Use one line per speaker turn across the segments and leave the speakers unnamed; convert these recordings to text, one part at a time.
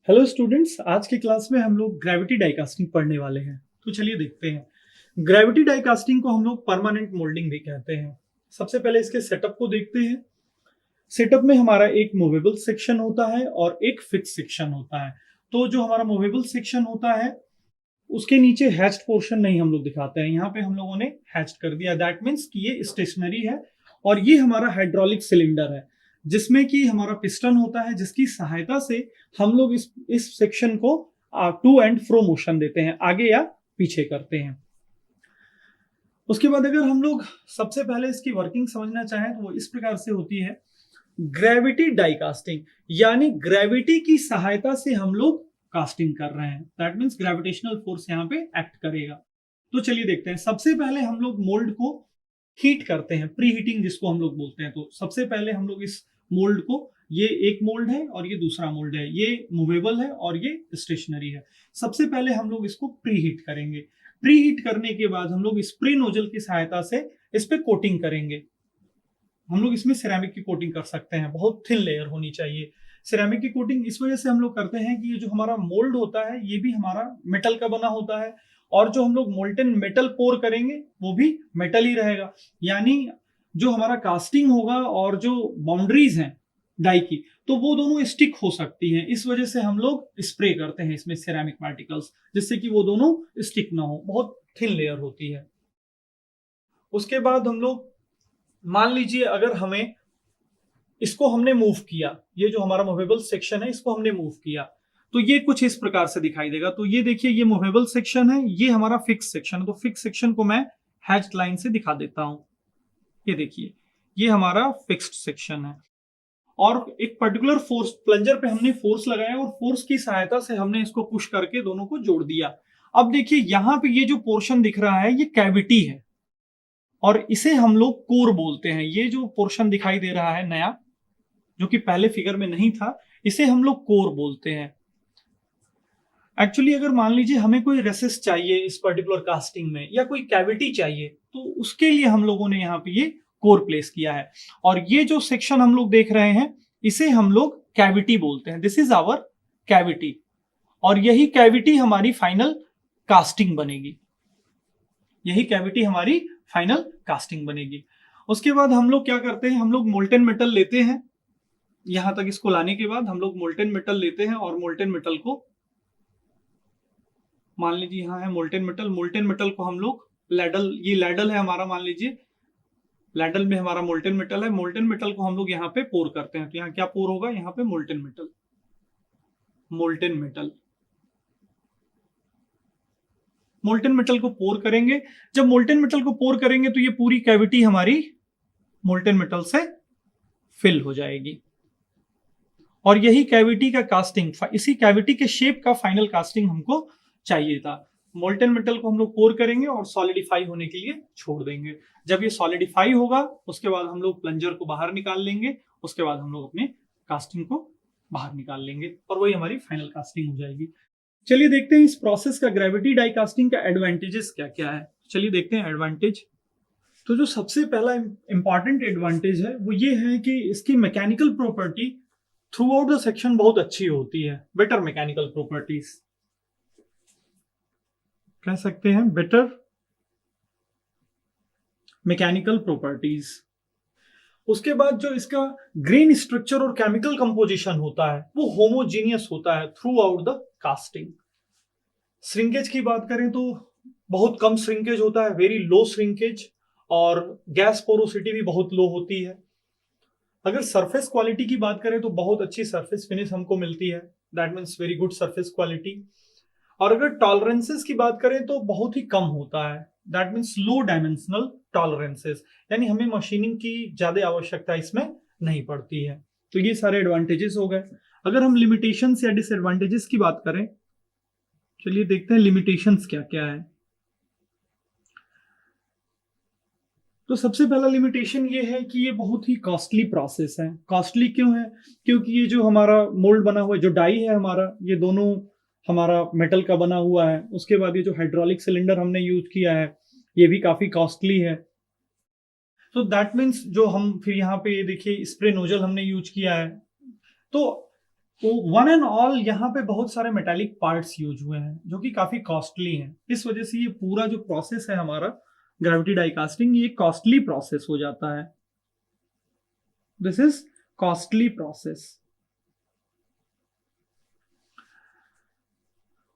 Hello students, आज की class में हम लोग ग्रेविटी डाई कास्टिंग पढ़ने वाले हैं। तो चलिए देखते हैं। ग्रेविटी डाई कास्टिंग को हम लोग परमानेंट मोल्डिंग भी कहते हैं। सबसे पहले इसके सेटअप को देखते हैं। सेटअप में हमारा एक मूवेबल सेक्शन होता है और एक फिक्स सेक्शन होता है। तो जो हमारा मूवेबल सेक्शन होता है उसके नीचे हैच्ड पोर्शन नहीं हम लोग दिखाते हैं। यहाँ पे हम लोगों ने हैच्ड कर दिया। दैट मीन्स कि ये स्टेशनरी है और ये हमारा हाइड्रोलिक सिलेंडर है जिसमें कि हमारा पिस्टन होता है, जिसकी सहायता से हम लोग इस सेक्शन को टू एंड फ्रो मोशन देते हैं, आगे या पीछे करते हैं। उसके बाद अगर हम लोग सबसे पहले इसकी वर्किंग समझना चाहें तो वो इस प्रकार से होती है। ग्रेविटी डाई कास्टिंग यानी ग्रेविटी की सहायता से हम लोग कास्टिंग कर रहे हैं। दैट मीन्स ग्रेविटेशनल फोर्स यहाँ पे एक्ट करेगा। तो चलिए देखते हैं। सबसे पहले हम लोग मोल्ड को हीट करते हैं, प्री हीटिंग जिसको हम लोग बोलते हैं। तो सबसे पहले हम लोग इस मोल्ड को, ये एक मोल्ड है और ये दूसरा मोल्ड है, ये मूवेबल है और ये स्टेशनरी है। सबसे पहले हम लोग इसको प्री हीट करेंगे। प्री हीट करने के बाद हम लोग स्प्रे नोजल की सहायता से इस पे कोटिंग करेंगे। हम लोग इसमें सिरेमिक की कोटिंग कर सकते हैं, बहुत थिन लेयर होनी चाहिए। सिरेमिक की कोटिंग इस वजह से हम लोग करते हैं कि ये जो हमारा मोल्ड होता है ये भी हमारा मेटल का बना होता है और जो हम लोग मोल्टेन मेटल पोर करेंगे वो भी मेटल ही रहेगा। यानी जो हमारा कास्टिंग होगा और जो बाउंड्रीज हैं डाई की, तो वो दोनों स्टिक हो सकती हैं। इस वजह से हम लोग स्प्रे करते हैं इसमें सिरेमिक पार्टिकल्स, जिससे कि वो दोनों स्टिक ना हो, बहुत थिन लेयर होती है। उसके बाद हम लोग, मान लीजिए अगर हमें इसको हमने मूव किया, ये जो हमारा मूवेबल सेक्शन है इसको हमने मूव किया, तो ये कुछ इस प्रकार से दिखाई देगा। तो ये देखिए, ये मूवेबल सेक्शन है, ये हमारा फिक्स सेक्शन है। तो फिक्स सेक्शन को मैं हैच्ड लाइन से दिखा देता हूं। ये देखिए, ये हमारा फिक्स्ड सेक्शन है और एक पर्टिकुलर फोर्स, प्लंजर पे हमने फोर्स लगाया और फोर्स की सहायता से हमने इसको पुश करके दोनों को जोड़ दिया। अब देखिए यहां पे ये जो पोर्शन दिख रहा है ये कैविटी है और इसे हम लोग कोर बोलते हैं। ये जो पोर्शन दिखाई दे रहा है नया, जो कि पहले फिगर में नहीं था, इसे हम लोग कोर बोलते हैं। एक्चुअली अगर मान लीजिए हमें कोई रेसिस चाहिए इस पर्टिकुलर कास्टिंग में या कोई कैविटी चाहिए, तो उसके लिए हम लोगों ने यहाँ पे ये कोर प्लेस किया है। और ये जो सेक्शन हम लोग देख रहे हैं इसे हम लोग कैविटी बोलते हैं। दिस इज आवर कैविटी और यही कैविटी हमारी फाइनल कास्टिंग बनेगी। यही कैविटी हमारी फाइनल कास्टिंग बनेगी। उसके बाद हम लोग क्या करते हैं, हम लोग मोल्टेन मेटल लेते हैं। यहां तक इसको लाने के बाद हम लोग मोल्टेन मेटल लेते हैं और मोल्टेन मेटल को, मान लीजिए यहाँ है मोल्टेन मेटल, मोल्टेन मेटल को हम लोग लैडल, ये लैडल है हमारा, मान लीजिए लैडल में हमारा मोल्टेन मेटल है। मोल्टेन मेटल को हम लोग यहाँ पे पोर करते हैं। तो यहाँ क्या पोर होगा, यहाँ पे molten metal, molten metal, molten metal को पोर करेंगे। जब मोल्टेन मेटल को पोर करेंगे तो ये पूरी कैविटी हमारी मोल्टेन मेटल से फिल हो जाएगी और यही कैविटी का कास्टिंग, इसी कैविटी के शेप का फाइनल कास्टिंग हमको चाहिए था। मोल्टेन मेटल को हम लोग पोर करेंगे और सॉलिडिफाई होने के लिए छोड़ देंगे। जब ये सॉलिडिफाई होगा उसके बाद हम लोग प्लंजर को बाहर निकाल लेंगे। उसके बाद हम लोग अपने कास्टिंग को बाहर निकाल लेंगे और वही हमारी फाइनल कास्टिंग हो जाएगी। चलिए देखते हैं इस प्रोसेस का, ग्रेविटी डाई कास्टिंग का एडवांटेजेस क्या क्या है। चलिए देखते हैं एडवांटेज। तो जो सबसे पहला इंपॉर्टेंट एडवांटेज है वो ये है कि इसकी mechanical property through out the section बहुत अच्छी होती है। बेटर मैकेनिकल प्रॉपर्टीज कह सकते हैं, बेटर मैकेनिकल प्रॉपर्टीज। उसके बाद जो इसका ग्रेन स्ट्रक्चर और केमिकल कंपोजिशन होता है वो होमोजीनियस होता है through out the casting. Shrinkage की बात करें तो बहुत कम श्रिंकेज होता है, वेरी लो श्रिंकेज, और गैस पोरोसिटी भी बहुत लो होती है। अगर सरफेस क्वालिटी की बात करें तो बहुत अच्छी सरफेस फिनिश हमको मिलती है। That means very good surface quality. और अगर टॉलरेंसेस की बात करें तो बहुत ही कम होता है। That means low dimensional tolerances, यानी हमें मशीनिंग की ज्यादा आवश्यकता इसमें नहीं पड़ती है। तो ये सारे एडवांटेजेस हो गए। अगर हम लिमिटेशंस या डिसएडवांटेजेस की बात करें, चलिए देखते हैं लिमिटेशंस क्या क्या है। तो सबसे पहला लिमिटेशन ये है कि ये बहुत ही कॉस्टली प्रोसेस है। कॉस्टली क्यों है? क्योंकि ये जो हमारा मोल्ड बना हुआ है, जो डाई है हमारा, ये दोनों हमारा मेटल का बना हुआ है। उसके बाद ये जो हाइड्रोलिक सिलेंडर हमने यूज किया है ये भी काफी कॉस्टली है। तो दैट मीन्स जो हम फिर यहाँ पे ये देखिए स्प्रे नोजल हमने यूज किया है। तो तो वन एंड ऑल यहाँ पे बहुत सारे मेटालिक पार्ट्स यूज हुए हैं जो कि काफी कॉस्टली हैं। इस वजह से ये पूरा जो प्रोसेस है हमारा ग्रेविटी डाई कास्टिंग, ये कॉस्टली प्रोसेस हो जाता है। This is costly process.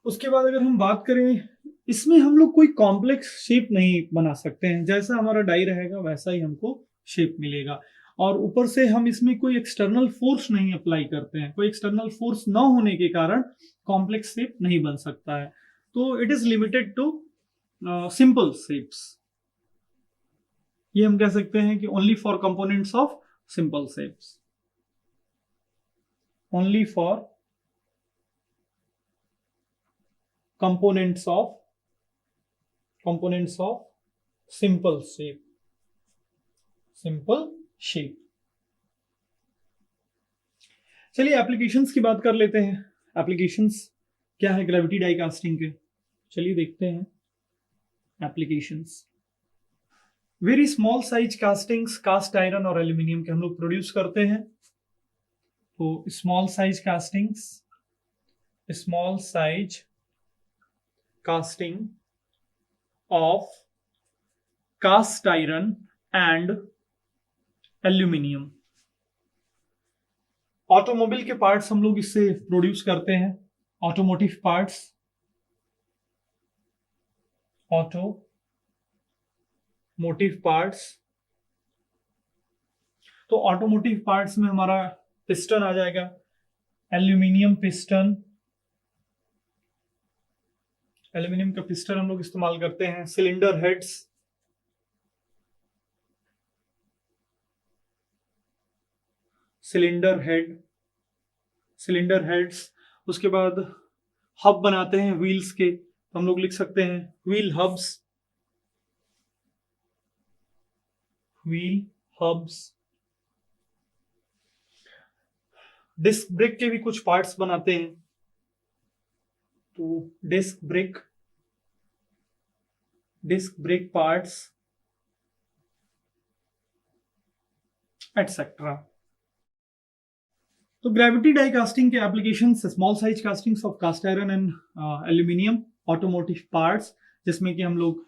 उसके बाद अगर हम बात करें, इसमें हम लोग कोई कॉम्प्लेक्स शेप नहीं बना सकते हैं। जैसा हमारा डाई रहेगा वैसा ही हमको शेप मिलेगा। और ऊपर से हम इसमें कोई एक्सटर्नल फोर्स नहीं अप्लाई करते हैं। कोई एक्सटर्नल फोर्स न होने के कारण कॉम्प्लेक्स शेप नहीं बन सकता है। तो it is limited to simple shapes. ये हम कह सकते हैं कि only for components of simple shapes, only for components of simple shape। चलिए एप्लीकेशंस की बात कर लेते हैं। एप्लीकेशंस क्या है ग्रेविटी डाई कास्टिंग के, चलिए देखते हैं applications. Very small size castings, cast iron और एल्यूमिनियम के हम लोग प्रोड्यूस करते हैं। तो small size castings, small size casting of cast iron and aluminium। Automobile के पार्ट्स हम लोग इससे प्रोड्यूस करते हैं। Automotive parts, automotive parts. तो ऑटोमोटिव पार्ट्स में हमारा पिस्टन आ जाएगा, एल्यूमिनियम पिस्टन। एल्यूमिनियम का पिस्टन हम लोग इस्तेमाल करते हैं। Cylinder heads, cylinder heads. उसके बाद हब बनाते हैं व्हील्स के, तो हम लोग लिख सकते हैं व्हील हब्स। डिस्क ब्रेक के भी कुछ पार्ट्स बनाते हैं, तो डिस्क ब्रेक पार्ट्स एटसेट्रा। तो ग्रेविटी डाई कास्टिंग के applications, small size castings of cast iron and aluminium, automotive parts जिसमें कि हम लोग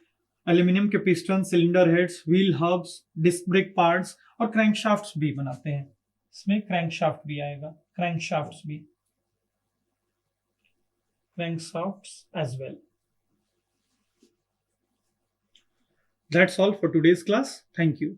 एल्यूमिनियम के piston, cylinder heads, wheel hubs, disc brake parts और क्रैंकशाफ्ट्स भी बनाते हैं। इसमें क्रैंकशाफ्ट भी आएगा, क्रैंकशाफ्ट्स as well। That's all for today's class. Thank you.